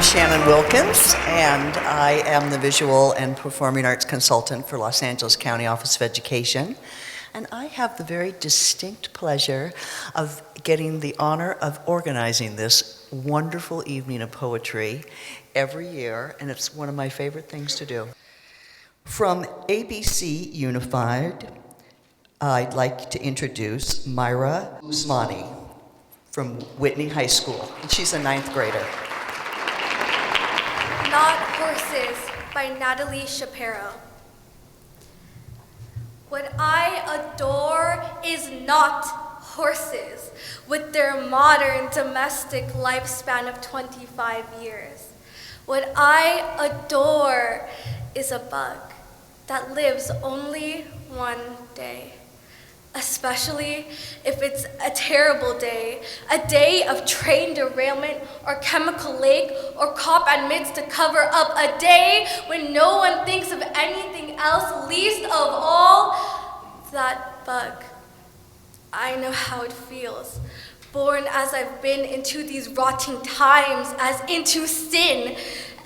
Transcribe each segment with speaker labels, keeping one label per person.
Speaker 1: Shannon Wilkins, and I am the Visual and Performing Arts Consultant for Los Angeles County Office of Education. And I have the very distinct pleasure of getting the honor of organizing this wonderful evening of poetry every year, and it's one of my favorite things to do. From ABC Unified, I'd like to introduce Myra Usmani from Whitney High School. And she's a 9th grader.
Speaker 2: Not Horses by Natalie Shapiro. What I adore is not horses with their modern domestic lifespan of 25 years. What I adore is a bug that lives only one day. Especially if it's a terrible day, a day of train derailment or chemical leak or cop admits to cover up, a day when no one thinks of anything else, least of all that bug. I know how it feels, born as I've been into these rotting times, as into sin.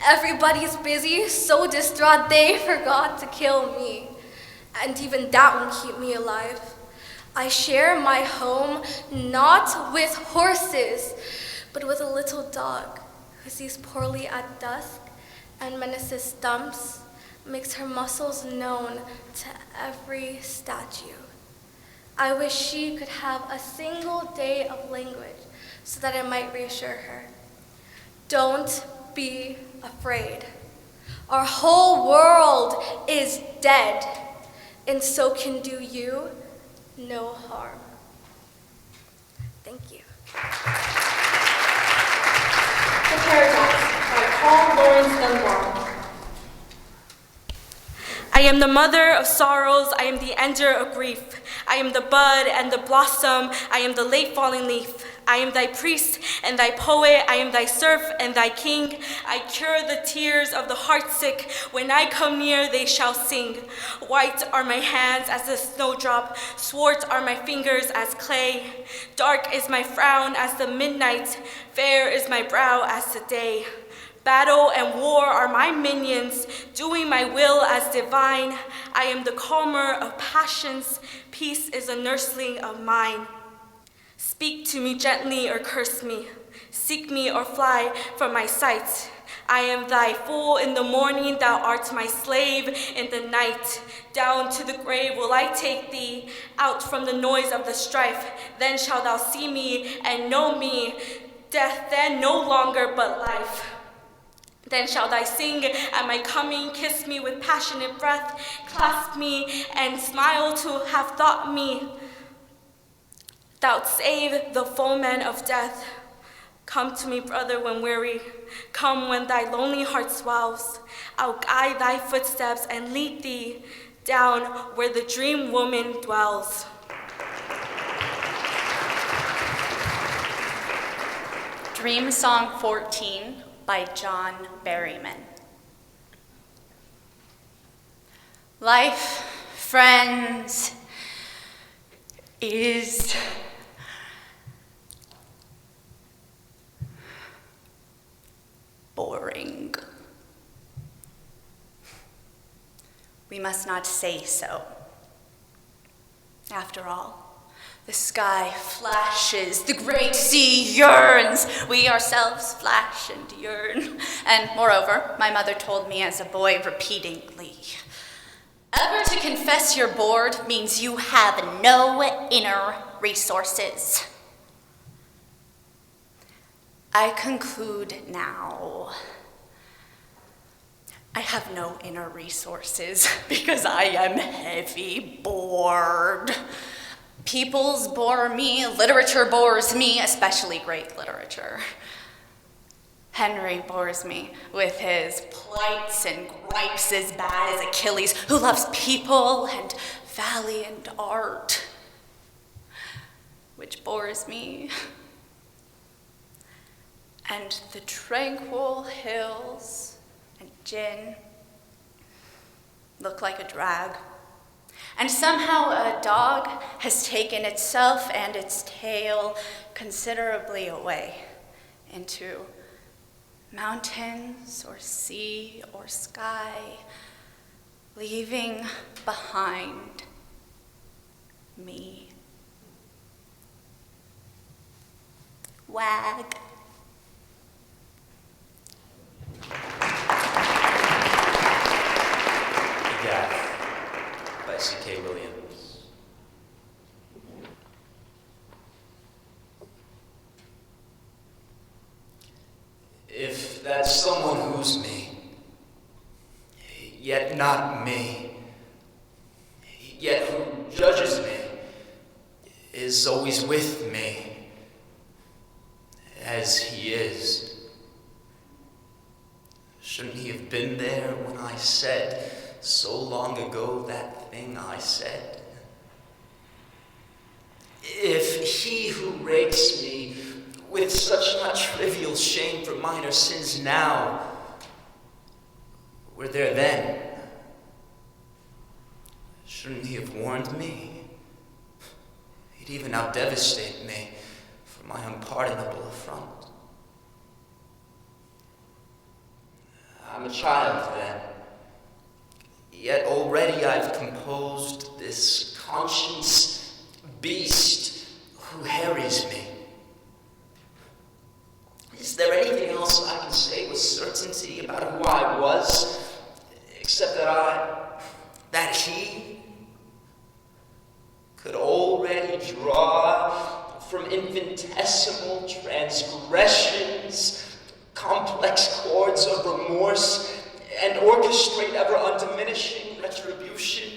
Speaker 2: Everybody's busy, so distraught they forgot to kill me. And even that won't keep me alive. I share my home not with horses, but with a little dog who sees poorly at dusk and menaces stumps, makes her muscles known to every statue. I wish she could have a single day of language so that I might reassure her. Don't be afraid. Our whole world is dead, and so can do you no harm. Thank you.
Speaker 3: The Paradox by Paul Laurence Dunbar.
Speaker 4: I am the mother of sorrows, I am the ender of grief. I am the bud and the blossom, I am the late falling leaf. I am thy priest and thy poet, I am thy serf and thy king. I cure the tears of the heartsick, when I come near they shall sing. White are my hands as a snowdrop, swart are my fingers as clay. Dark is my frown as the midnight, fair is my brow as the day. Battle and war are my minions, doing my will as divine. I am the calmer of passions, peace is a nursling of mine. Speak to me gently or curse me, seek me or fly from my sight. I am thy fool in the morning, thou art my slave in the night. Down to the grave will I take thee, out from the noise of the strife. Then shalt thou see me and know me, death then no longer but life. Then shalt thou sing at my coming, kiss me with passionate breath, clasp me and smile to have thought me. Thou'lt save the foeman of death. Come to me, brother, when weary. Come when thy lonely heart swells. I'll guide thy footsteps and lead thee down where the dream woman dwells.
Speaker 5: Dream Song 14 by John Berryman. Life, friends, is boring. We must not say so. After all, the sky flashes, the great sea yearns, we ourselves flash and yearn. And moreover, my mother told me as a boy repeatedly, ever to confess you're bored means you have no inner resources. I conclude now, I have no inner resources because I am heavy bored. Peoples bore me, literature bores me, especially great literature. Henry bores me with his plights and gripes as bad as Achilles, who loves people and valiant art, which bores me. And the tranquil hills and gin look like a drag. And somehow a dog has taken itself and its tail considerably away into mountains or sea or sky, leaving behind me. Wag.
Speaker 6: Death by C.K. Williams. If that someone who's me, yet not me, yet who judges me, is always with me, as he is, shouldn't he have been there when I said, so long ago, that thing I said? If he who rakes me with such not trivial shame for minor sins now were there then, shouldn't he have warned me? He'd even out-devastate me for my unpardonable affront. I'm a child then, yet already I've composed this conscience beast who harries me. Is there anything else I can say with certainty about who I was, except that he could already draw from infinitesimal transgressions complex chords of remorse and orchestrate ever undiminishing retribution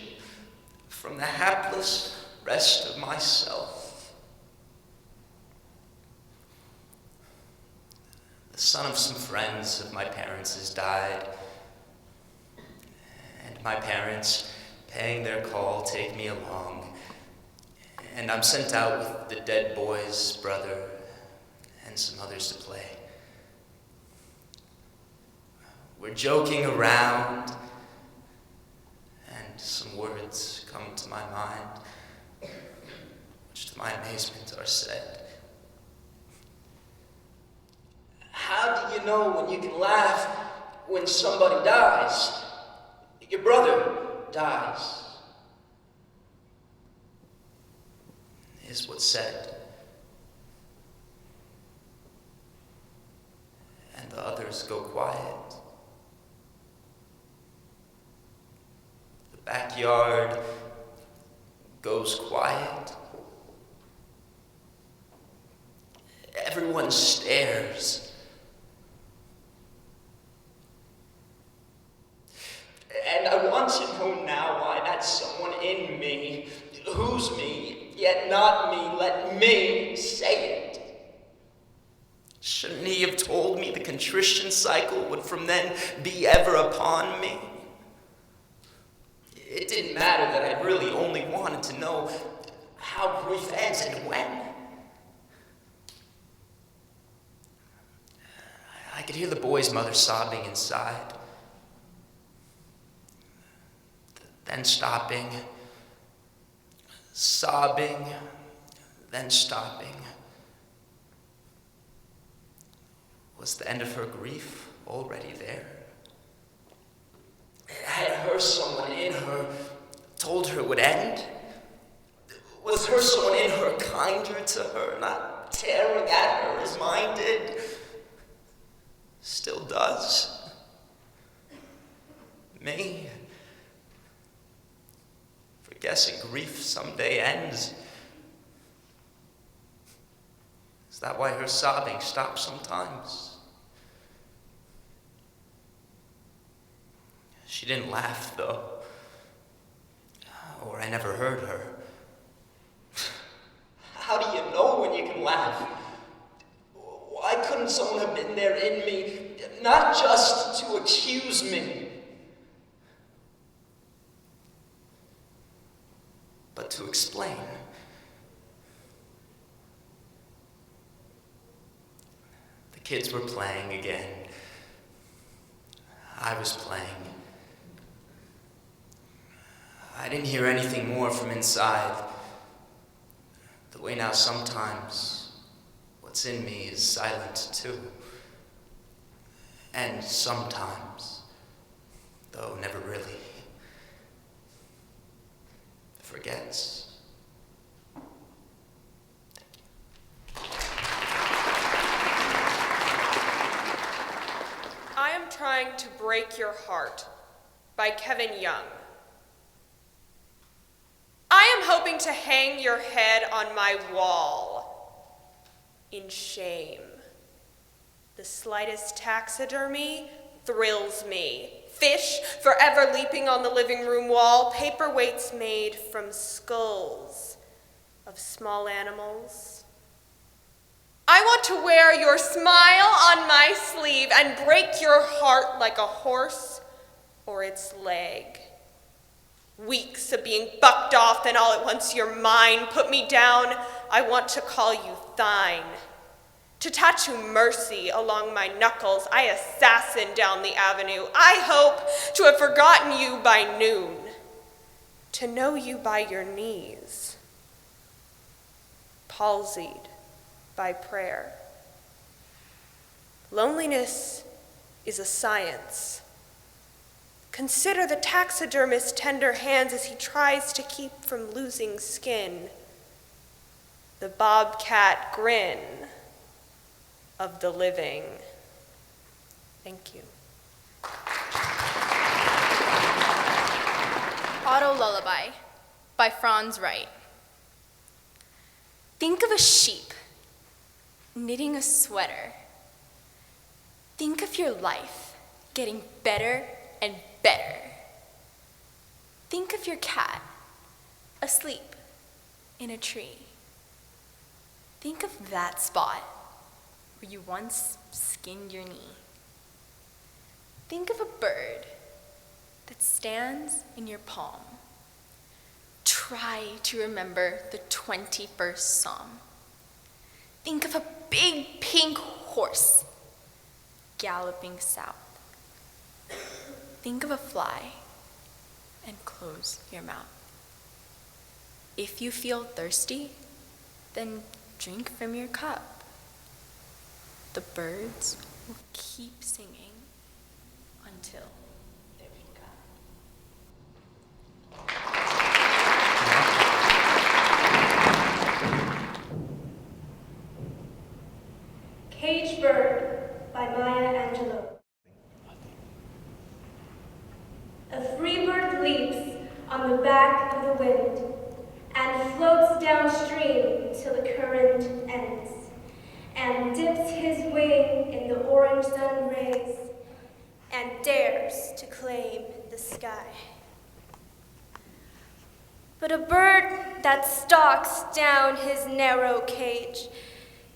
Speaker 6: from the hapless rest of myself? The son of some friends of my parents has died, and my parents, paying their call, take me along, and I'm sent out with the dead boy's brother and some others to play. We're joking around, and some words come to my mind, which to my amazement are said. How do you know when you can laugh when somebody dies? Your brother dies, is what's said. And the others go quiet. The backyard goes quiet. Everyone stares. And I want to know now why that someone in me, who's me, yet not me, let me say it. Shouldn't he have told me the contrition cycle would from then be ever upon me? It didn't matter that I really only wanted to know how grief ends and when. I could hear the boy's mother sobbing inside, then stopping, sobbing, then stopping. Was the end of her grief already there? Had her someone in her told her it would end? Was her someone in her kinder to her, not tearing at her as mine did? Still does. Me? For guessing grief someday ends. Is that why her sobbing stops sometimes? She didn't laugh, though, or I never heard her. How do you know when you can laugh? Why couldn't someone have been there in me, not just to accuse me, but to explain? The kids were playing again. I was playing. I didn't hear anything more from inside. The way now sometimes what's in me is silent too. And sometimes, though never really, forgets.
Speaker 7: I am trying to break your heart by Kevin Young. I am hoping to hang your head on my wall in shame. The slightest taxidermy thrills me. Fish forever leaping on the living room wall, paperweights made from skulls of small animals. I want to wear your smile on my sleeve and break your heart like a horse or its leg. Weeks of being bucked off, and all at once you're mine. Put me down, I want to call you thine. To tattoo mercy along my knuckles, I assassin down the avenue. I hope to have forgotten you by noon, to know you by your knees, palsied by prayer. Loneliness is a science. Consider the taxidermist's tender hands as he tries to keep from losing skin. The bobcat grin of the living. Thank you.
Speaker 8: Auto Lullaby by Franz Wright. Think of a sheep knitting a sweater. Think of your life getting better and better. Think of your cat asleep in a tree. Think of that spot where you once skinned your knee. Think of a bird that stands in your palm. Try to remember the 21st Psalm. Think of a big pink horse galloping south. Think of a fly and close your mouth. If you feel thirsty, then drink from your cup. The birds will keep singing until they wake up.
Speaker 3: Caged Bird by Maya Angelou. A free bird leaps on the back of the wind and floats downstream till the current ends, and dips his wing in the orange sun rays and dares to claim the sky. But a bird that stalks down his narrow cage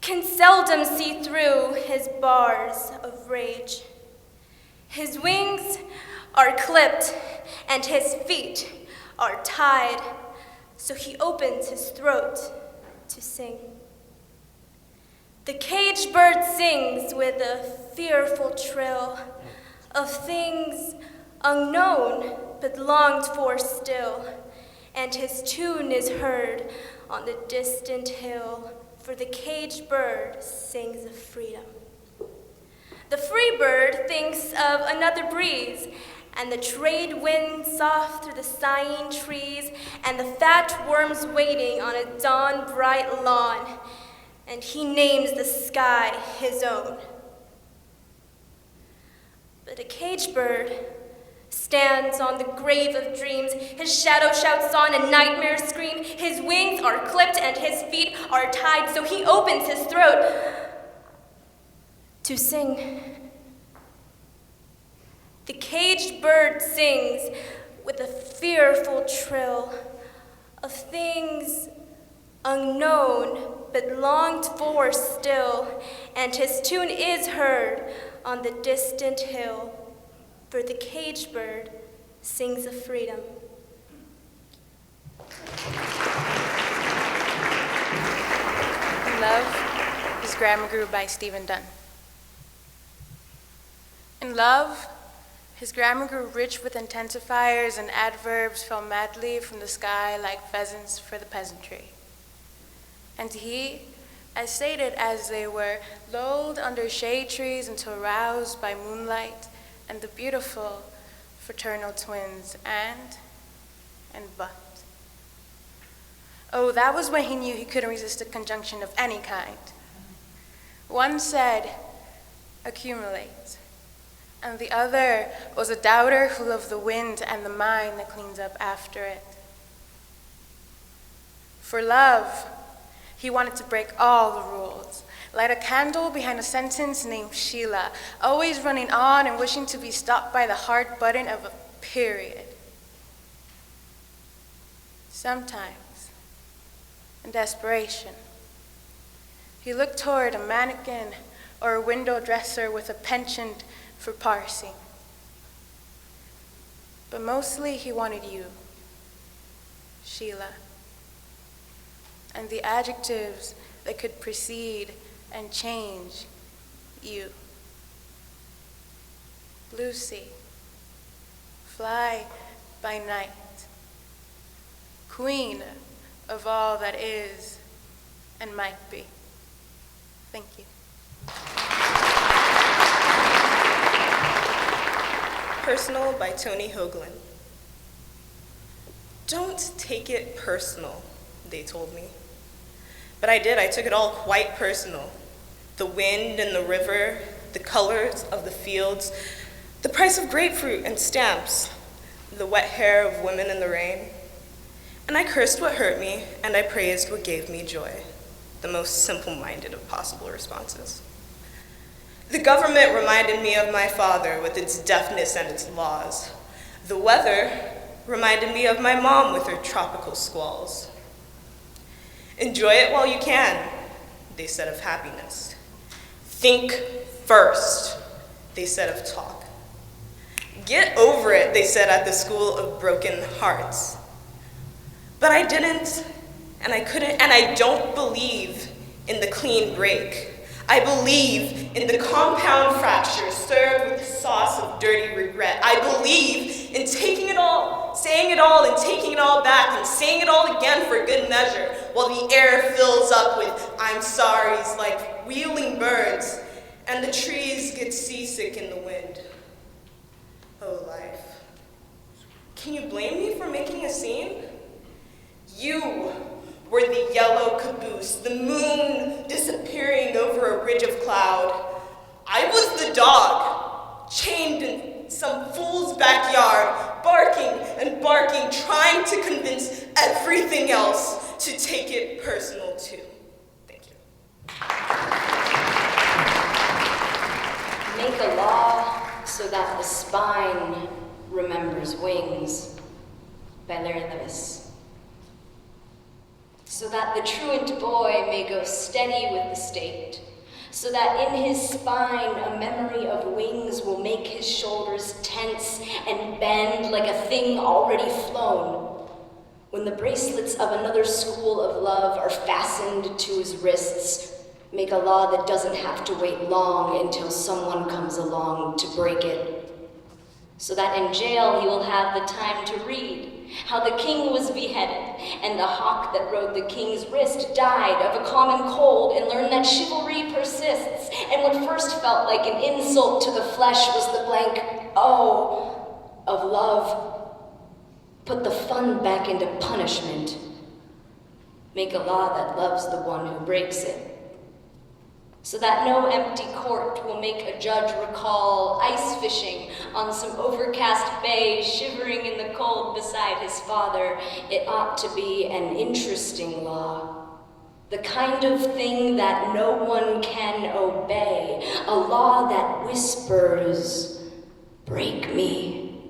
Speaker 3: can seldom see through his bars of rage. His wings are clipped and his feet are tied, so he opens his throat to sing. The caged bird sings with a fearful trill of things unknown but longed for still, and his tune is heard on the distant hill, for the caged bird sings of freedom. The free bird thinks of another breeze, and the trade wind soft through the sighing trees, and the fat worms waiting on a dawn-bright lawn, and he names the sky his own. But a caged bird stands on the grave of dreams. His shadow shouts on and nightmares scream. His wings are clipped and his feet are tied, so he opens his throat to sing. The caged bird sings with a fearful trill of things unknown but longed for still, and his tune is heard on the distant hill, for the caged bird sings of freedom.
Speaker 9: In Love, His Grammar Grew by Stephen Dunn. In love, his grammar grew rich with intensifiers, and adverbs fell madly from the sky like pheasants for the peasantry. And he, as sated as they were, lulled under shade trees until roused by moonlight and the beautiful fraternal twins, and but. Oh, that was when he knew he couldn't resist a conjunction of any kind. One said, accumulate, and the other was a doubter who loved the wind and the mind that cleans up after it. For love, he wanted to break all the rules, light a candle behind a sentence named Sheila, always running on and wishing to be stopped by the hard button of a period. Sometimes, in desperation, he looked toward a mannequin or a window dresser with a penchant for parsing. But mostly he wanted you, Sheila, and the adjectives that could precede and change you. Lucy, fly by night, queen of all that is and might be. Thank you.
Speaker 10: Personal by Tony Hoagland. Don't take it personal, they told me. But I did. I took it all quite personal. The wind and the river, the colors of the fields, the price of grapefruit and stamps, the wet hair of women in the rain. And I cursed what hurt me, and I praised what gave me joy, the most simple-minded of possible responses. The government reminded me of my father with its deafness and its laws. The weather reminded me of my mom with her tropical squalls. Enjoy it while you can, they said of happiness. Think first, they said of talk. Get over it, they said at the School of Broken Hearts. But I didn't, and I couldn't, and I don't believe in the clean break. I believe in the compound fracture served with the sauce of dirty regret. I believe in taking it all, saying it all, and taking it all back, and saying it all again for good measure, while the air fills up with I'm sorries like wheeling birds, and the trees get seasick in the wind. Oh, life. Can you blame me for making a scene? You were the yellow caboose, the moon disappearing over a ridge of cloud. I was the dog, chained in some fool's backyard, barking and barking, trying to convince everything else to take it personal too. Thank you.
Speaker 11: Make a law so that the spine remembers wings, by Larry Lewis. So that the truant boy may go steady with the state, so that in his spine a memory of wings will make his shoulders tense and bend like a thing already flown. When the bracelets of another school of love are fastened to his wrists, make a law that doesn't have to wait long until someone comes along to break it. So that in jail he will have the time to read how the king was beheaded, and the hawk that rode the king's wrist died of a common cold, and learn that chivalry persists, and what first felt like an insult to the flesh was the blank "oh" of love. Put the fun back into punishment. Make a law that loves the one who breaks it. So that no empty court will make a judge recall ice fishing on some overcast bay, shivering in the cold beside his father. It ought to be an interesting law, the kind of thing that no one can obey, a law that whispers, break me.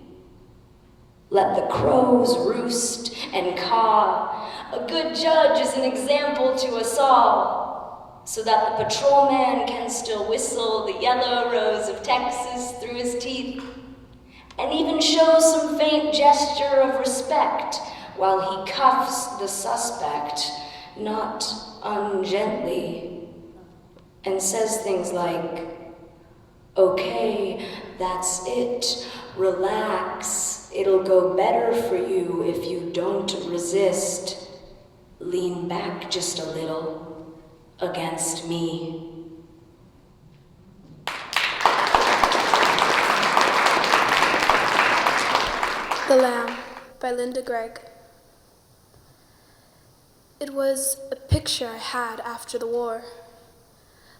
Speaker 11: Let the crows roost and caw. A good judge is an example to us all, so that the patrolman can still whistle the yellow rose of Texas through his teeth, and even show some faint gesture of respect while he cuffs the suspect, not ungently, and says things like, okay, that's it, relax, it'll go better for you if you don't resist, lean back just a against me.
Speaker 12: The Lamb by Linda Gregg. It was a picture I had after the war.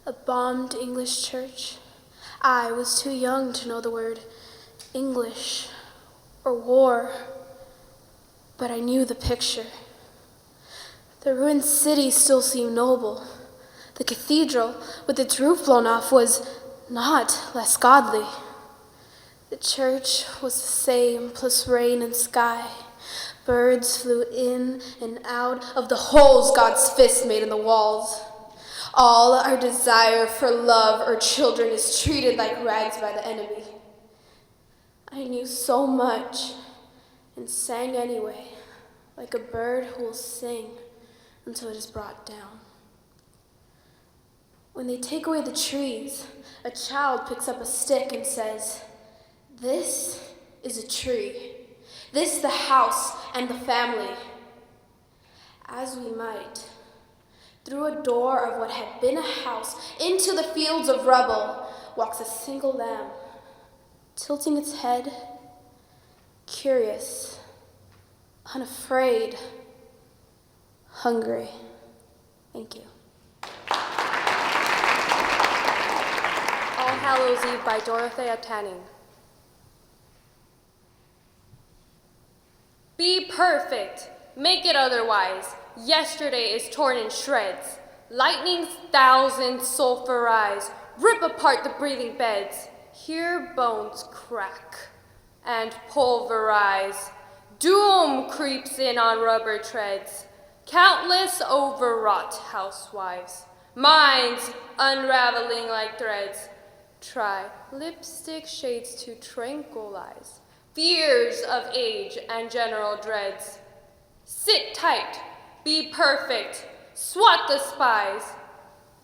Speaker 12: A bombed English church. I was too young to know the word English or war, but I knew the picture. The ruined city still seemed noble. The cathedral, with its roof blown off, was not less godly. The church was the same, plus rain and sky. Birds flew in and out of the holes God's fist made in the walls. All our desire for love or children is treated like rags by the enemy. I knew so much and sang anyway, like a bird who will sing until it is brought down. When they take away the trees, a child picks up a stick and says, "This is a tree. This the house and the family." As we might, through a door of what had been a house into the fields of rubble, walks a single lamb, tilting its head, curious, unafraid, hungry. Thank you.
Speaker 13: All Hallows Eve by Dorothea Tanning. Be perfect, make it otherwise. Yesterday is torn in shreds. Lightning's thousand sulfur eyes rip apart the breathing beds. Hear bones crack and pulverize. Doom creeps in on rubber treads. Countless overwrought housewives, minds unraveling like threads. Try lipstick shades to tranquilize fears of age and general dreads. Sit tight, be perfect, swat the spies.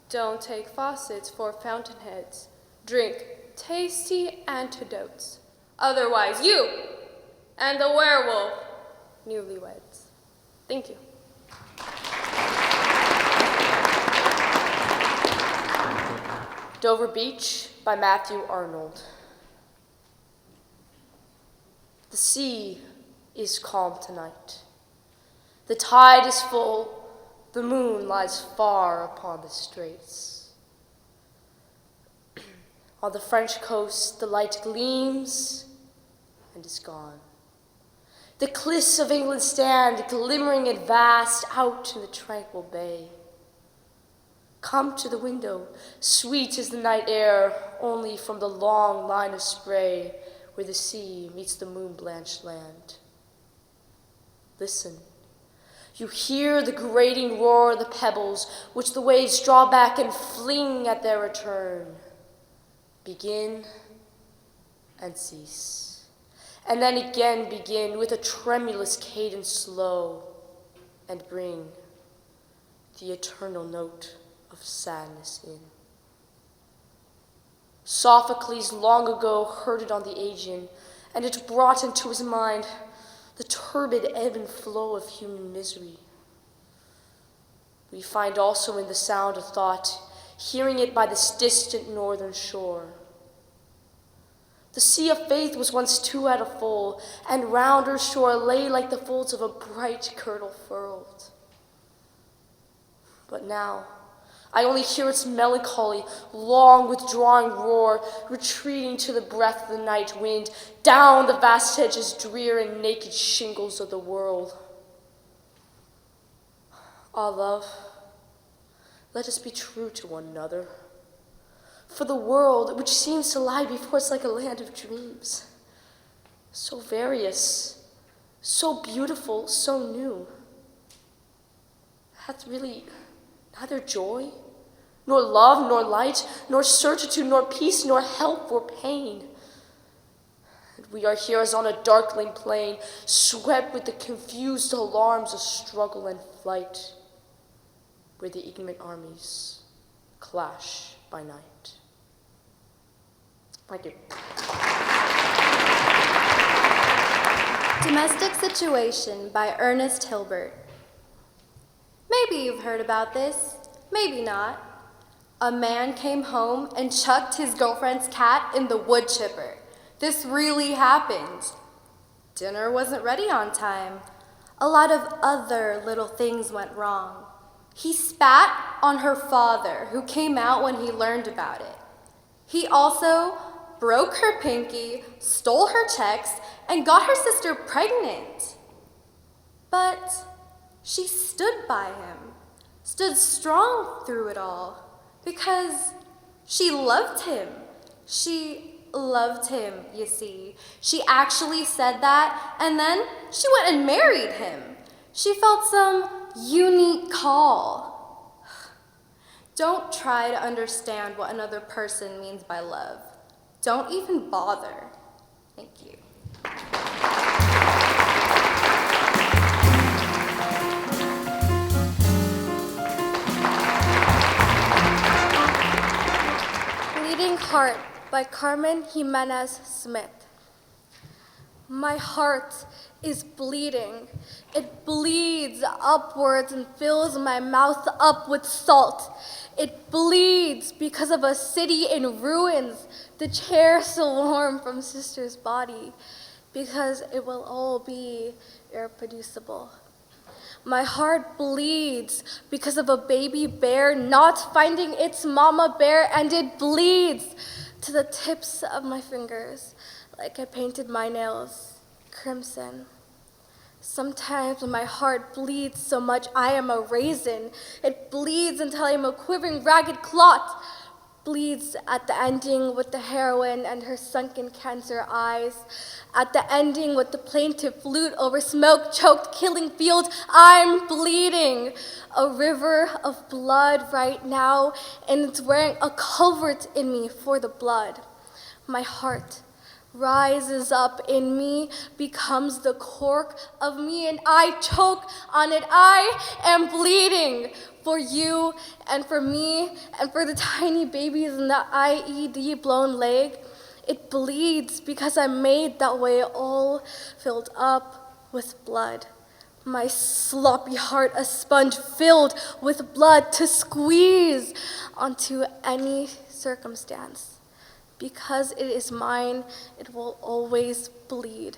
Speaker 13: Don't take faucets for fountainheads. Drink tasty antidotes. Otherwise, you and the werewolf, newlyweds. Thank you. Dover Beach by Matthew Arnold. The sea is calm tonight. The tide is full, the moon lies far upon the straits. On the French coast, the light gleams and is gone. The cliffs of England stand, glimmering and vast, out in the tranquil bay. Come to the window, sweet is the night air, only from the long line of spray where the sea meets the moon-blanched land. Listen. You hear the grating roar of the pebbles, which the waves draw back and fling at their return. Begin and cease. And then again begin with a tremulous cadence slow, and bring the eternal note of sadness in. Sophocles long ago heard it on the Aegean, and it brought into his mind the turbid ebb and flow of human misery. We find also in the sound of thought, hearing it by this distant northern shore. The sea of faith was once too at a full, and round her shore lay like the folds of a bright kirtle furled. But now, I only hear its melancholy, long withdrawing roar, retreating to the breath of the night wind, down the vast hedges drear and naked shingles of the world. Ah, love, let us be true to one another. For the world, which seems to lie before us like a land of dreams, so various, so beautiful, so new, hath really neither joy, nor love, nor light, nor certitude, nor peace, nor help or pain. And we are here as on a darkling plain, swept with the confused alarms of struggle and flight, where the ignorant armies clash by night. Thank you.
Speaker 14: Domestic Situation by Ernest Hilbert. Maybe you've heard about this.
Speaker 13: Maybe not. A man came home and chucked his girlfriend's cat in the wood chipper. This really happened. Dinner wasn't ready on time. A lot of other little things went wrong. He spat on her father, who came out when he learned about it. He also broke her pinky, stole her checks, and got her sister pregnant. But she stood by him, stood strong through it all, because she loved him. She loved him, you see. She actually said that, and then she went and married him. She felt some unique call. Don't try to understand what another person means by love. Don't even bother. Thank you.
Speaker 12: Bleeding Heart by Carmen Jimenez Smith. My heart is bleeding. It bleeds upwards and fills my mouth up with salt. It bleeds because of a city in ruins, the chair so warm from sister's body, because it will all be irreproducible. My heart bleeds because of a baby bear not finding its mama bear, and it bleeds to the tips of my fingers, like I painted my nails crimson. Sometimes when my heart bleeds so much I am a raisin. It bleeds until I am a quivering ragged clot. Bleeds at the ending with the heroine and her sunken cancer eyes. At the ending with the plaintive flute over smoke-choked killing fields. I'm bleeding. A river of blood right now, and it's wearing a culvert in me for the blood. My heart rises up in me, becomes the cork of me, and I choke on it. I am bleeding for you and for me and for the tiny babies in the IED blown leg. It bleeds because I'm made that way, all filled up with blood. My sloppy heart, a sponge filled with blood to squeeze onto any circumstance. Because it is mine, it will always bleed.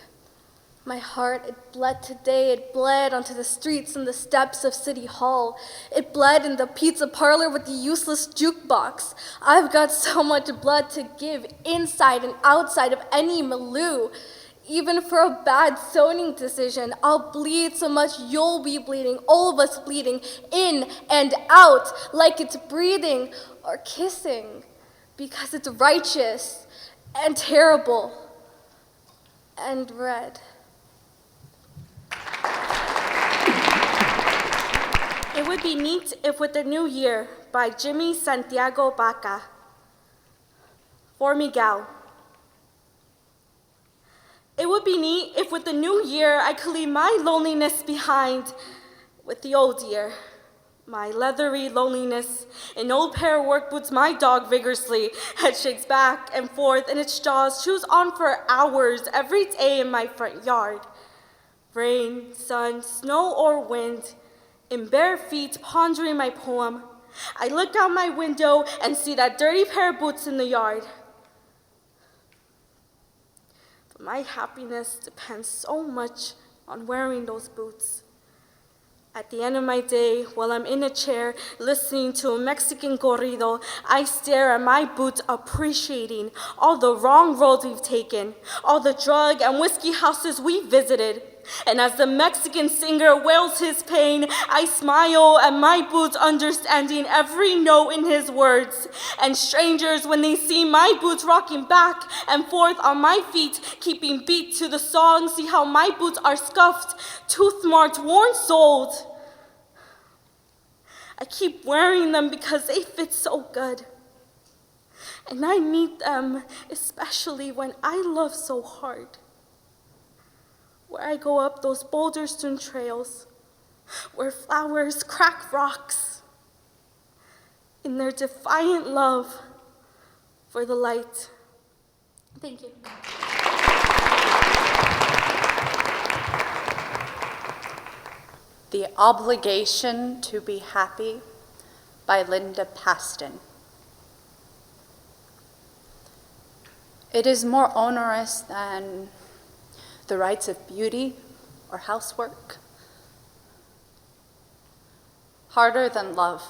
Speaker 12: My heart, it bled today. It bled onto the streets and the steps of City Hall. It bled in the pizza parlor with the useless jukebox. I've got so much blood to give inside and outside of any milieu. Even for a bad zoning decision, I'll bleed so much you'll be bleeding, all of us bleeding, in and out, like it's breathing or kissing. Because it's righteous and terrible and red.
Speaker 4: It would be neat if with the new year by Jimmy Santiago Baca. For Miguel. It would be neat if with the new year I could leave my loneliness behind with the old year. My leathery loneliness, an old pair of work boots my dog vigorously. It shakes back and forth and its jaws chews on for hours every day in my front yard. Rain, sun, snow, or wind, in bare feet pondering my poem, I look out my window and see that dirty pair of boots in the yard. But my happiness depends so much on wearing those boots. At the end of my day, while I'm in a chair listening to a Mexican corrido, I stare at my boots appreciating all the wrong roads we've taken, all the drug and whiskey houses we visited. And as the Mexican singer wails his pain, I smile at my boots understanding every note in his words. And strangers, when they see my boots rocking back and forth on my feet, keeping beat to the song, see how my boots are scuffed, tooth-marked, worn-soled. I keep wearing them because they fit so good. And I need them, especially when I love so hard. Where I go up those boulder-strewn trails, where flowers crack rocks, in their defiant love for the light. Thank you.
Speaker 14: The Obligation to be Happy by Linda Paston. It is more onerous than the rights of beauty or housework. Harder than love.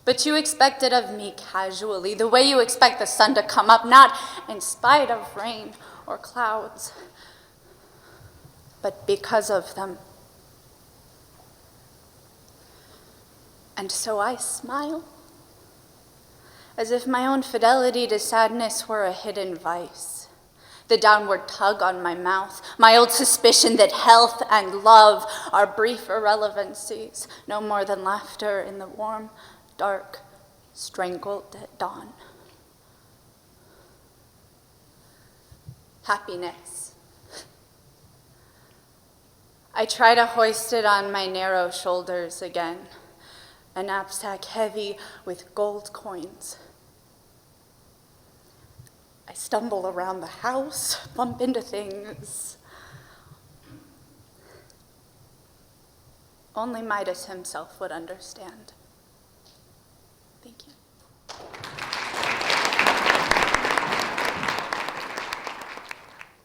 Speaker 14: But you expect it of me casually, the way you expect the sun to come up, not in spite of rain or clouds, but because of them. And so I smile, as if my own fidelity to sadness were a hidden vice, the downward tug on my mouth, my old suspicion that health and love are brief irrelevancies, no more than laughter in the warm, dark, strangled at dawn. Happiness. I try to hoist it on my narrow shoulders again, a knapsack heavy with gold coins. I stumble around the house, bump into things. Only Midas himself would understand. Thank you.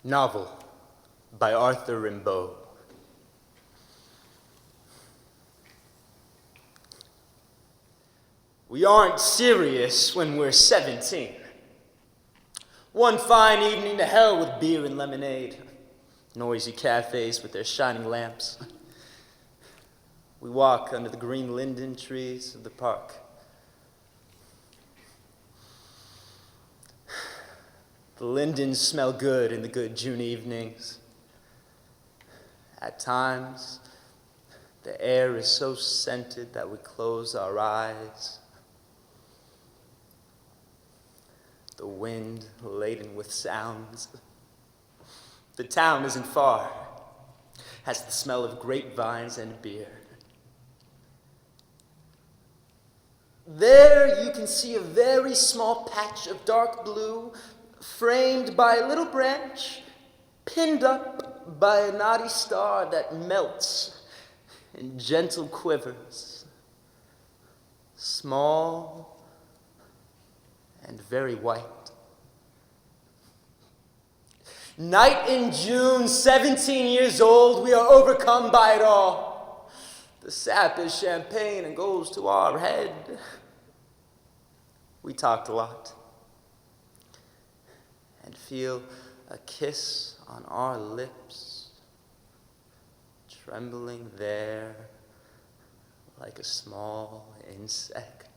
Speaker 6: Novel by Arthur Rimbaud. We aren't serious when we're 17. One fine evening, to hell with beer and lemonade. Noisy cafes with their shining lamps. We walk under the green linden trees of the park. The lindens smell good in the good June evenings. At times, the air is so scented that we close our eyes. The wind laden with sounds. The town isn't far, has the smell of grapevines and beer. There you can see a very small patch of dark blue, framed by a little branch, pinned up by a knotty star that melts in gentle quivers, small and very white. Night in June, 17 years old, we are overcome by it all. The sap is champagne and goes to our head. We talked a lot and feel a kiss on our lips, trembling there like a small insect.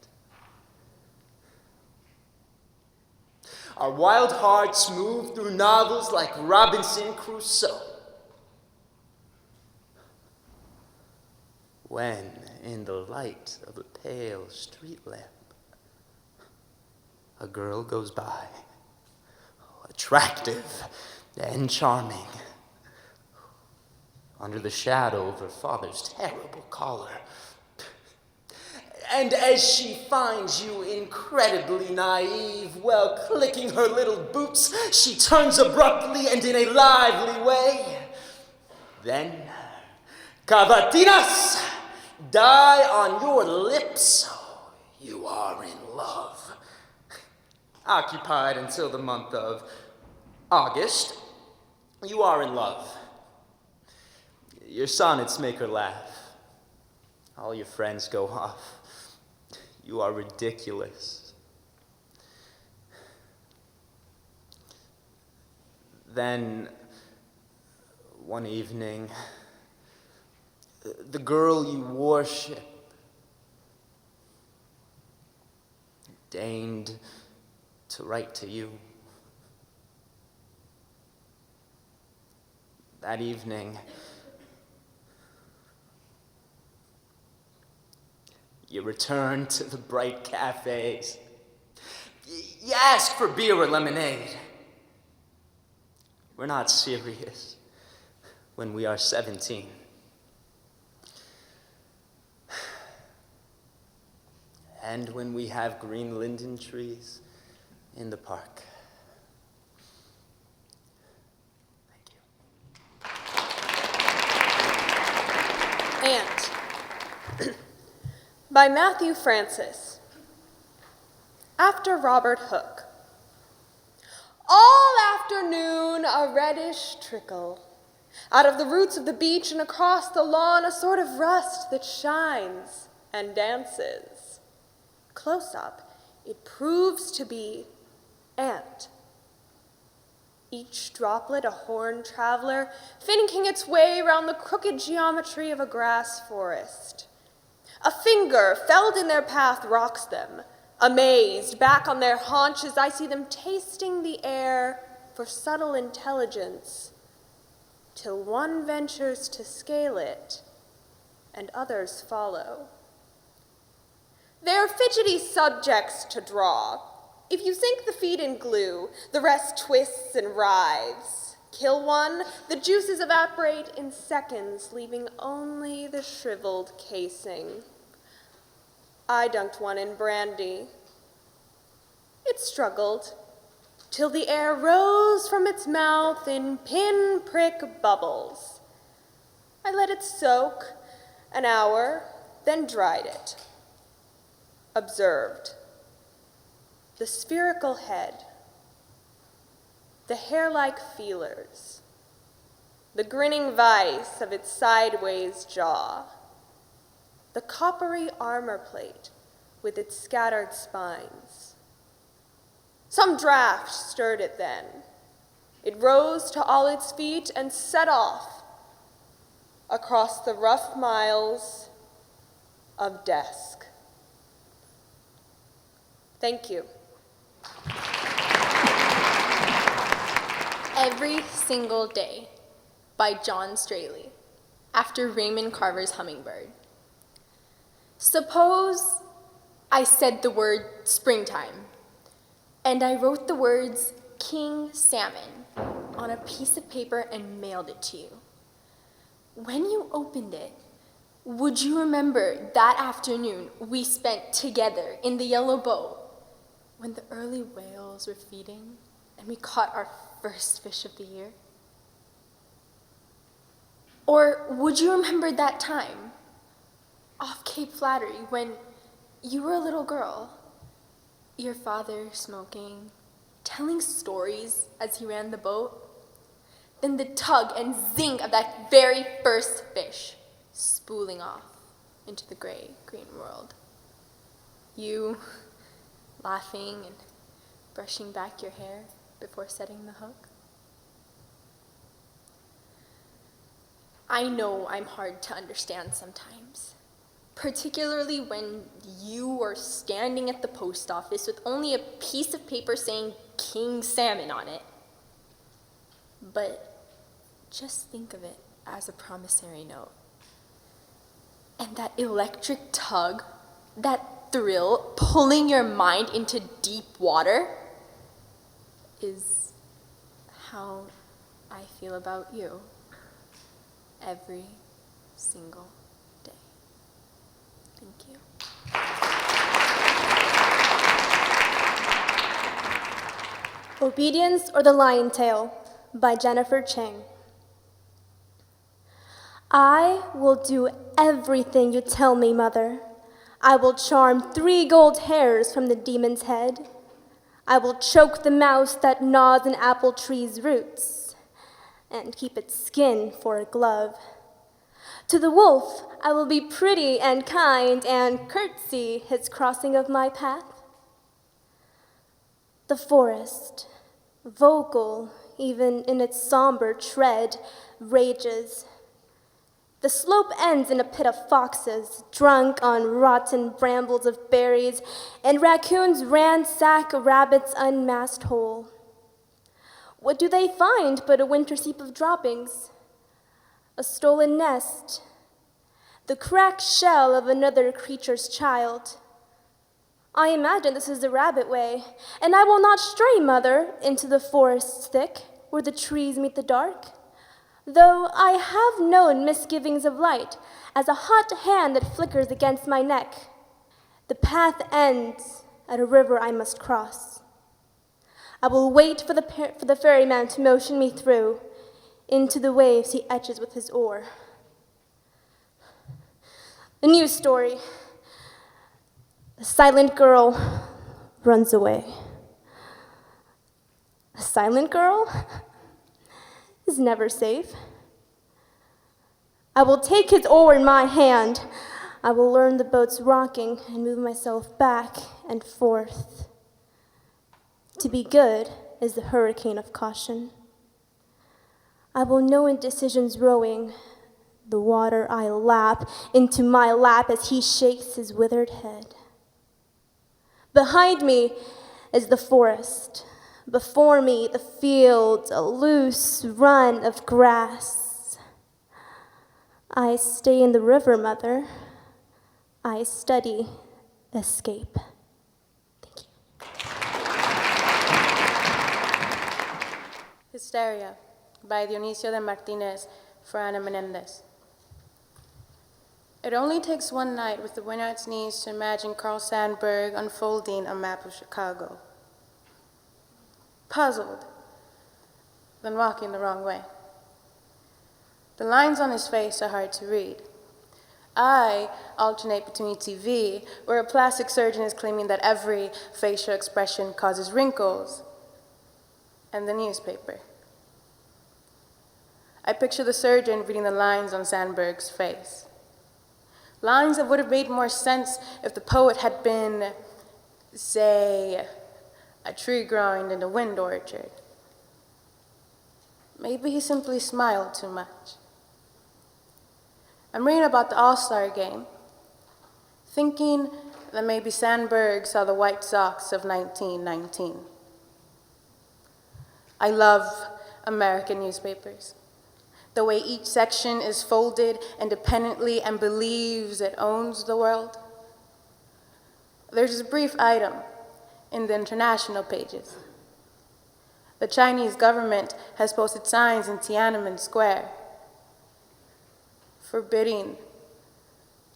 Speaker 6: Our wild hearts move through novels like Robinson Crusoe. When, in the light of a pale street lamp, a girl goes by, attractive and charming, under the shadow of her father's terrible collar. And as she finds you incredibly naive, while clicking her little boots, she turns abruptly and in a lively way. Then, cavatinas die on your lips. You are in love. Occupied until the month of August, you are in love. Your sonnets make her laugh. All your friends go off. You are ridiculous. Then, one evening, the girl you worship deigned to write to you. That evening, you return to the bright cafes. You ask for beer or lemonade. We're not serious when we are 17. And when we have green linden trees in the park.
Speaker 9: And
Speaker 7: by Matthew Francis. After Robert Hooke. All afternoon a reddish trickle. Out of the roots of the beech and across the lawn, a sort of rust that shines and dances. Close up, it proves to be ant. Each droplet a horned traveler, finking its way round the crooked geometry of a grass forest. A finger felled in their path rocks them. Amazed, back on their haunches, I see them tasting the air for subtle intelligence, till one ventures to scale it, and others follow. They're fidgety subjects to draw. If you sink the feet in glue, the rest twists and writhes. Kill one, the juices evaporate in seconds, leaving only the shriveled casing. I dunked one in brandy. It struggled, till the air rose from its mouth in pin-prick bubbles. I let it soak an hour, then dried it. Observed. The spherical head, the hair-like feelers, the grinning vice of its sideways jaw, the coppery armor plate with its scattered spines. Some draft stirred it then. It rose to all its feet and set off across the rough miles of desk. Thank you.
Speaker 8: Every Single Day by John Straley, after Raymond Carver's Hummingbird. Suppose I said the word springtime, and I wrote the words King Salmon on a piece of paper and mailed it to you. When you opened it, would you remember that afternoon we spent together in the yellow boat when the early whales were feeding and we caught our first fish of the year? Or would you remember that time off Cape Flattery when you were a little girl, your father smoking, telling stories as he ran the boat, then the tug and zing of that very first fish spooling off into the gray-green world. You laughing and brushing back your hair before setting the hook. I know I'm hard to understand sometimes, particularly when you are standing at the post office with only a piece of paper saying King Salmon on it. But just think of it as a promissory note. And that electric tug, that thrill pulling your mind into deep water is how I feel about you every single day. Thank you.
Speaker 12: Obedience or the Lion Tail by Jennifer Chang. I will do everything you tell me, Mother. I will charm 3 gold hairs from the demon's head. I will choke the mouse that gnaws an apple tree's roots and keep its skin for a glove. To the wolf I will be pretty and kind and curtsy his crossing of my path. The forest, vocal even in its somber tread, rages. The slope ends in a pit of foxes, drunk on rotten brambles of berries, and raccoons ransack a rabbit's unmasked hole. What do they find but a winter's heap of droppings? A stolen nest, the cracked shell of another creature's child. I imagine this is the rabbit way, and I will not stray, Mother, into the forest's thick, where the trees meet the dark. Though I have known misgivings of light, as a hot hand that flickers against my neck. The path ends at a river I must cross. I will wait for the ferryman to motion me through. Into the waves he etches with his oar. A new story. The silent girl runs away. A silent girl is never safe. I will take his oar in my hand. I will learn the boat's rocking and move myself back and forth. To be good is the hurricane of caution. I will know indecision's rowing. The water I lap into my lap as he shakes his withered head. Behind me is the forest. Before me, the fields, a loose run of grass. I stay in the river, Mother. I study escape. Thank you.
Speaker 9: Hysteria by Dionisio de Martinez for Ana Menendez. It only takes one night with the wind at its knees to imagine Carl Sandburg unfolding a map of Chicago. Puzzled, then walking the wrong way. The lines on his face are hard to read. I alternate between TV, where a plastic surgeon is claiming that every facial expression causes wrinkles, and the newspaper. I picture the surgeon reading the lines on Sandburg's face. Lines that would have made more sense if the poet had been, say, a tree growing in a wind orchard. Maybe he simply smiled too much. I'm reading about the All-Star game, thinking that maybe Sandburg saw the White Sox of 1919. I love American newspapers. The way each section is folded independently and believes it owns the world. There's a brief item in the international pages. The Chinese government has posted signs in Tiananmen Square forbidding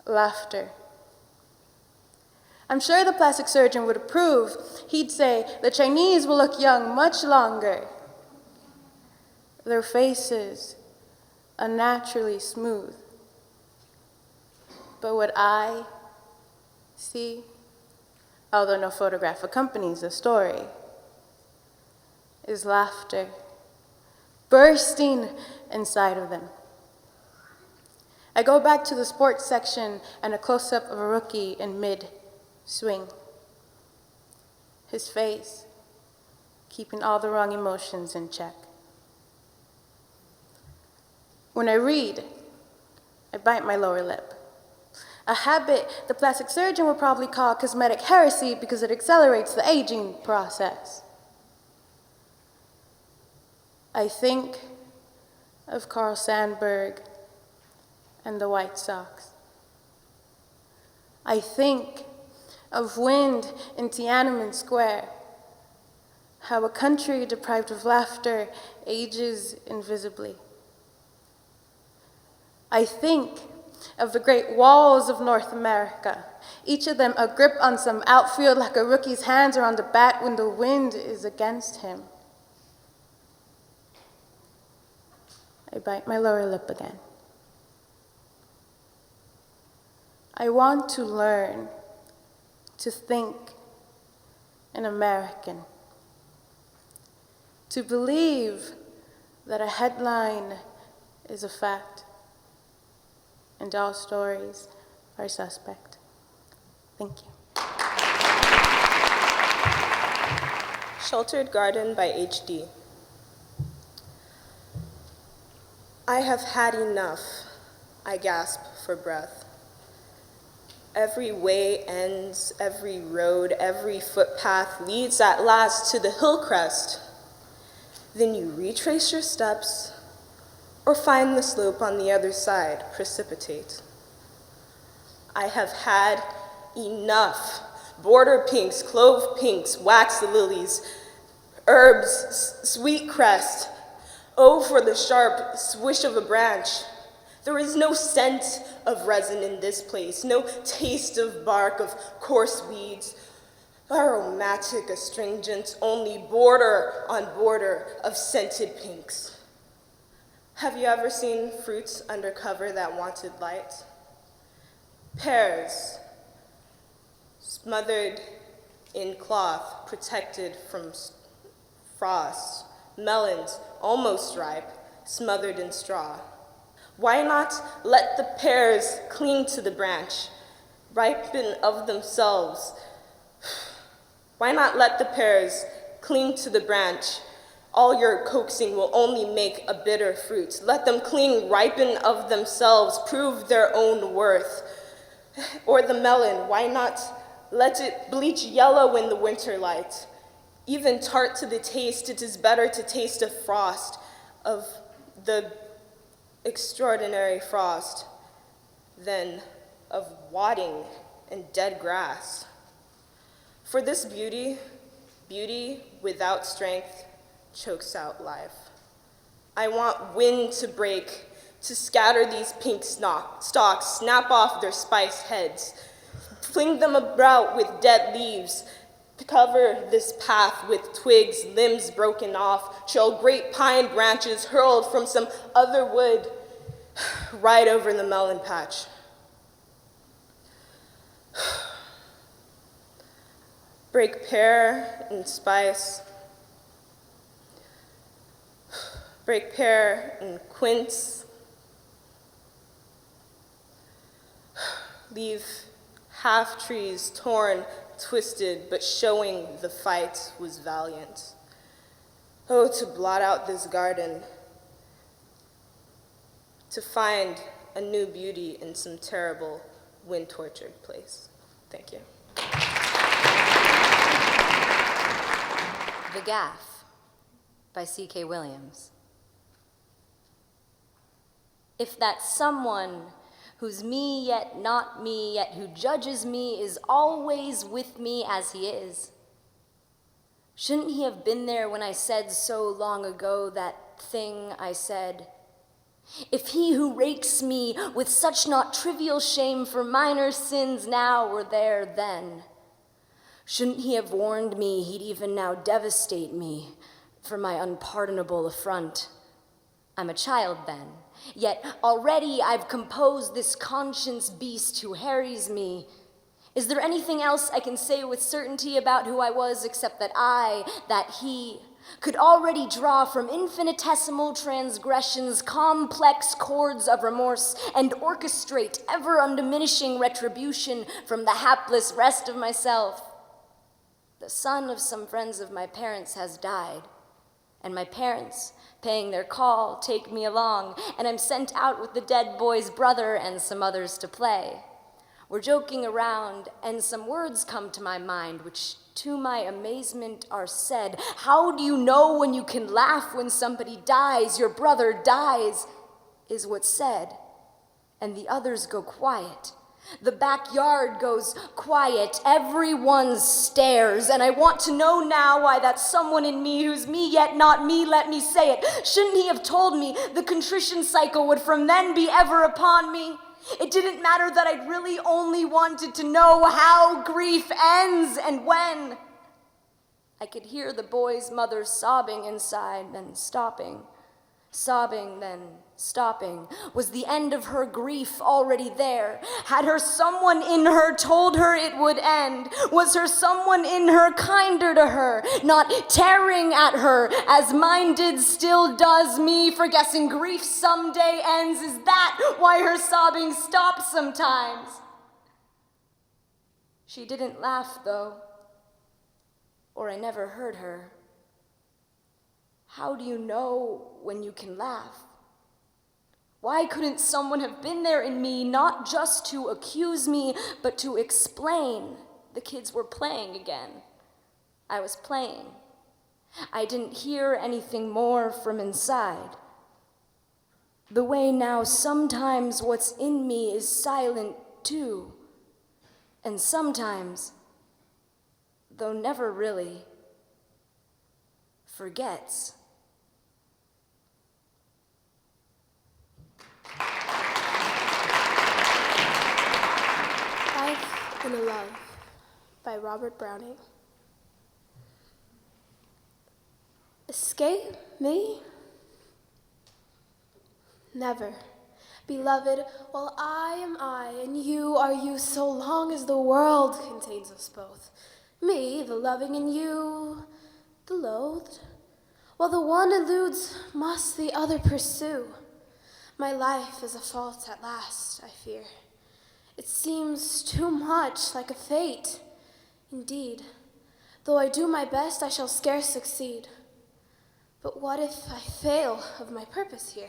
Speaker 9: laughter. I'm sure the plastic surgeon would approve. He'd say, the Chinese will look young much longer. Their faces unnaturally smooth. But what I see, although no photograph accompanies the story, is laughter bursting inside of them. I go back to the sports section and a close-up of a rookie in mid-swing. His face keeping all the wrong emotions in check. When I read, I bite my lower lip. A habit the plastic surgeon would probably call cosmetic heresy because it accelerates the aging process. I think of Carl Sandburg and the White Sox. I think of wind in Tiananmen Square, how a country deprived of laughter ages invisibly. I think of the great walls of North America, each of them a grip on some outfield like a rookie's hands around the bat when the wind is against him. I bite my lower lip again. I want to learn to think in American, to believe that a headline is a fact and all stories are suspect. Thank you.
Speaker 10: Sheltered Garden by H.D. I have had enough, I gasp for breath. Every way ends, every road, every footpath leads at last to the hill crest. Then you retrace your steps or find the slope on the other side precipitate. I have had enough. Border pinks, clove pinks, wax lilies, herbs, sweet crest. Oh, for the sharp swish of a branch. There is no scent of resin in this place, no taste of bark of coarse weeds, aromatic astringents, only border on border of scented pinks. Have you ever seen fruits under cover that wanted light? Pears, smothered in cloth, protected from frost. Melons, almost ripe, smothered in straw. Why not let the pears cling to the branch, ripen of themselves? Why not let the pears cling to the branch? All your coaxing will only make a bitter fruit. Let them cling, ripen of themselves, prove their own worth. Or the melon, why not let it bleach yellow in the winter light? Even tart to the taste, it is better to taste of frost, of the extraordinary frost, than of wadding and dead grass. For this beauty without strength chokes out life. I want wind to break, to scatter these pink stalks, snap off their spiced heads, fling them about with dead leaves, cover this path with twigs, limbs broken off, show great pine branches hurled from some other wood right over the melon patch. Break pear and spice, break pear and quince, leave half trees torn, twisted, but showing the fight was valiant. Oh, to blot out this garden, to find a new beauty in some terrible, wind-tortured place. Thank you.
Speaker 15: The Gaff by C.K. Williams. If that someone who's me yet not me, yet who judges me is always with me as he is, shouldn't he have been there when I said so long ago that thing I said? If he who rakes me with such not trivial shame for minor sins now were there then, shouldn't he have warned me he'd even now devastate me for my unpardonable affront? I'm a child then, yet already I've composed this conscience beast who harries me. Is there anything else I can say with certainty about who I was except that I, that he, could already draw from infinitesimal transgressions complex chords of remorse and orchestrate ever undiminishing retribution from the hapless rest of myself? The son of some friends of my parents has died, and my parents, paying their call, take me along, and I'm sent out with the dead boy's brother and some others to play. We're joking around, and some words come to my mind, which to my amazement are said. How do you know when you can laugh when somebody dies? Your brother dies, is what's said, and the others go quiet. The backyard goes quiet, everyone stares, and I want to know now why that someone in me who's me yet not me, let me say it. Shouldn't he have told me the contrition cycle would from then be ever upon me? It didn't matter that I'd really only wanted to know how grief ends and when. I could hear the boy's mother sobbing inside, then stopping. Sobbing, then stopping. Was the end of her grief already there? Had her someone in her told her it would end? Was her someone in her kinder to her, not tearing at her as mine did still does me, for guessing grief someday ends? Is that why her sobbing stops sometimes? She didn't laugh, though, or I never heard her. How do you know when you can laugh? Why couldn't someone have been there in me, not just to accuse me, but to explain? The kids were playing again. I was playing. I didn't hear anything more from inside. The way now sometimes what's in me is silent too. And sometimes, though never really, forgets.
Speaker 12: Life in a Love by Robert Browning. Escape me? Never. Beloved, while I am I, and you are you, so long as the world contains us both. Me, the loving, and you, the loathed. While the one eludes, must the other pursue. My life is a fault at last, I fear. It seems too much like a fate. Indeed, though I do my best, I shall scarce succeed. But what if I fail of my purpose here?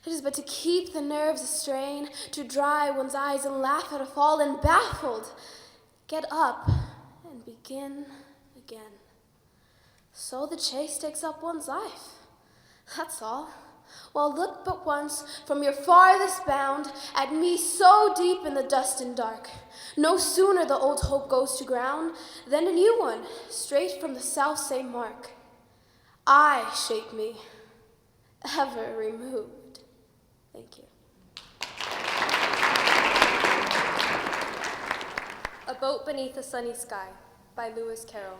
Speaker 12: It is but to keep the nerves astrain, to dry one's eyes and laugh at a fall, and baffled, get up and begin again. So the chase takes up one's life. That's all. Well, look but once from your farthest bound at me so deep in the dust and dark. No sooner the old hope goes to ground than a new one, straight from the self same mark. I shape me, ever removed. Thank you.
Speaker 13: A Boat Beneath a Sunny Sky by Lewis Carroll.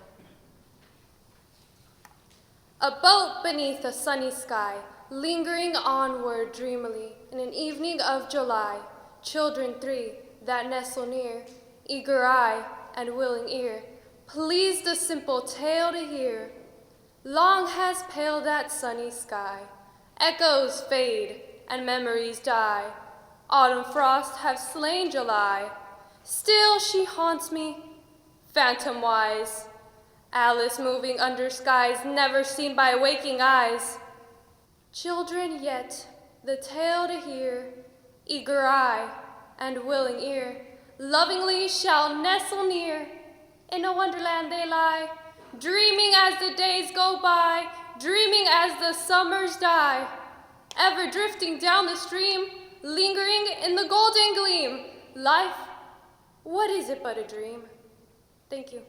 Speaker 13: A boat beneath a sunny sky, lingering onward dreamily in an evening of July, children three that nestle near, eager eye and willing ear, pleased a simple tale to hear. Long has paled that sunny sky, echoes fade and memories die. Autumn frosts have slain July. Still she haunts me, phantom-wise. Alice moving under skies never seen by waking eyes. Children yet, the tale to hear, eager eye and willing ear, lovingly shall nestle near. In a wonderland they lie, dreaming as the days go by, dreaming as the summers die. Ever drifting down the stream, lingering in the golden gleam. Life, what is it but a dream? Thank you.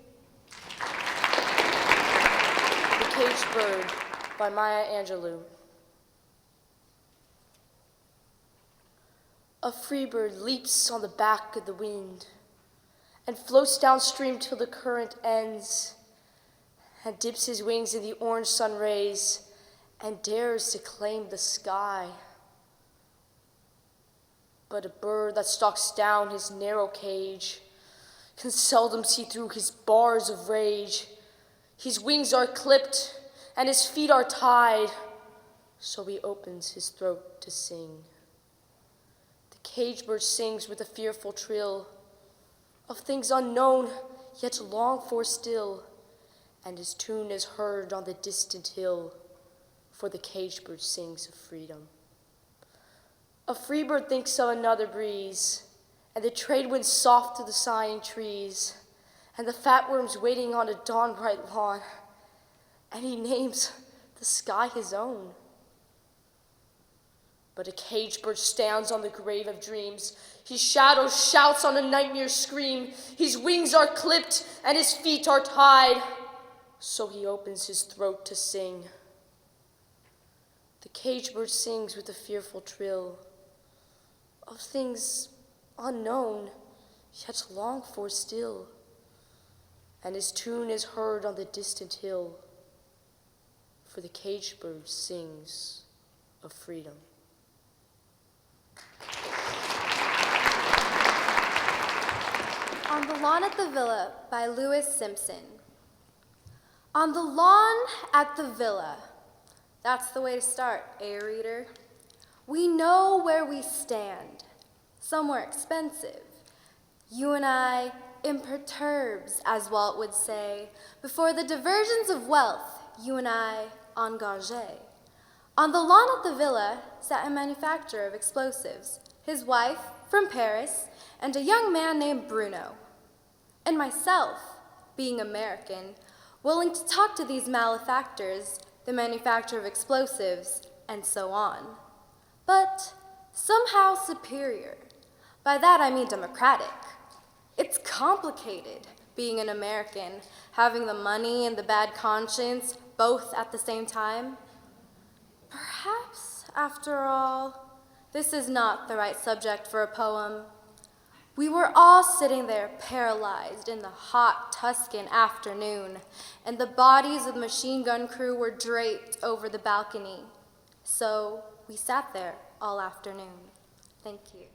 Speaker 16: The Caged Bird by Maya Angelou. A free bird leaps on the back of the wind and floats downstream till the current ends and dips his wings in the orange sun rays and dares to claim the sky. But a bird that stalks down his narrow cage can seldom see through his bars of rage. His wings are clipped and his feet are tied, so he opens his throat to sing. The caged bird sings with a fearful trill of things unknown yet longed for still, and his tune is heard on the distant hill, for the caged bird sings of freedom. A free bird thinks of another breeze, and the trade winds soft to the sighing trees, and the fat worms waiting on a dawn-bright lawn, and he names the sky his own. But a caged bird stands on the grave of dreams. His shadow shouts on a nightmare scream. His wings are clipped and his feet are tied, so he opens his throat to sing. The caged bird sings with a fearful trill of things unknown, yet longed for still, and his tune is heard on the distant hill, for the caged bird sings of freedom.
Speaker 17: On the Lawn at the Villa by Lewis Simpson. On the lawn at the villa. That's the way to start, eh, reader? We know where we stand, somewhere expensive. You and I, imperturbs, as Walt would say, before the diversions of wealth, you and I, engagés. On the lawn at the villa sat a manufacturer of explosives, his wife from Paris, and a young man named Bruno. And myself, being American, willing to talk to these malefactors, the manufacturer of explosives, and so on. But somehow superior. By that I mean democratic. It's complicated being an American, having the money and the bad conscience both at the same time. Perhaps, after all, this is not the right subject for a poem. We were all sitting there paralyzed in the hot Tuscan afternoon, and the bodies of the machine gun crew were draped over the balcony. So we sat there all afternoon.
Speaker 15: Thank you.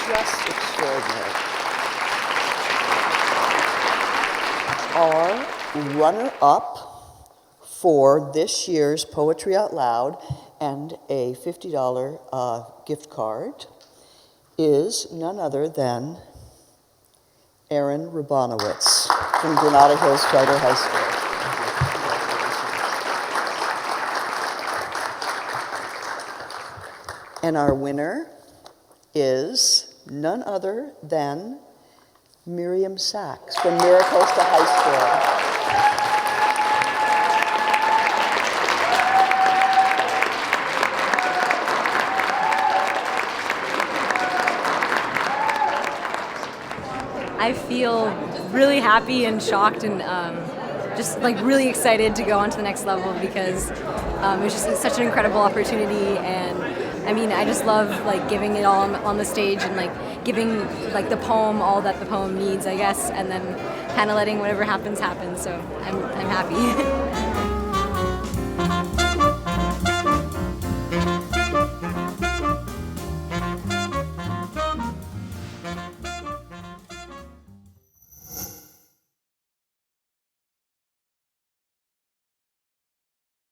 Speaker 1: Just extraordinary. Our runner-up for this year's Poetry Out Loud and a $50 gift card is none other than Aaron Rabonowitz from Granada Hills Charter High School. And our winner is none other than Miriam Sachs from Maricosta High School.
Speaker 18: I feel really happy and shocked and just like really excited to go on to the next level because it was just such an incredible opportunity. And I mean, I just love like giving it all on the stage and like giving like the poem all that the poem needs, I guess, and then kind of letting whatever happens happen. So I'm happy.